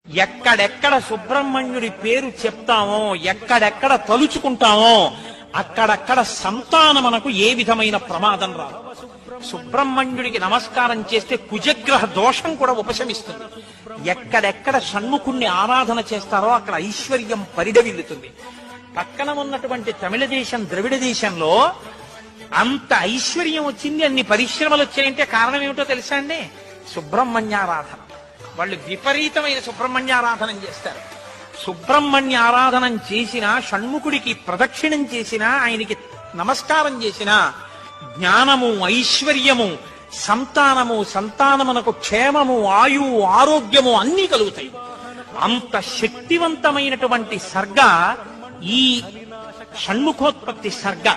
ఎక్కడెక్కడ సుబ్రహ్మణ్యుడి పేరు చెప్తామో, ఎక్కడెక్కడ తలుచుకుంటామో అక్కడక్కడ సంతానమునకు ఏ విధమైన ప్రమాదం రాదు. సుబ్రహ్మణ్యుడికి నమస్కారం చేస్తే కుజగ్రహ దోషం కూడా ఉపశమిస్తుంది. ఎక్కడెక్కడ షణ్ముఖుణ్ణి ఆరాధన చేస్తారో అక్కడ ఐశ్వర్యం పరిడవిల్లుతుంది. పక్కన ఉన్నటువంటి తమిళ దేశం, ద్రవిడ దేశంలో అంత ఐశ్వర్యం వచ్చింది, అన్ని పరిశ్రమలు వచ్చాయంటే కారణం ఏమిటో తెలుసా అండి? సుబ్రహ్మణ్యారాధన. వాళ్ళు విపరీతమైన సుబ్రహ్మణ్యారాధనం చేస్తారు. సుబ్రహ్మణ్య ఆరాధనం చేసినా, షణ్ముఖుడికి ప్రదక్షిణం చేసినా, ఆయనకి నమస్కారం చేసినా జ్ఞానము, ఐశ్వర్యము, సంతానమునకు క్షేమము, ఆయువు, ఆరోగ్యము అన్నీ కలుగుతాయి. అంత శక్తివంతమైనటువంటి సర్గ ఈ షణ్ముఖోత్పత్తి సర్గ.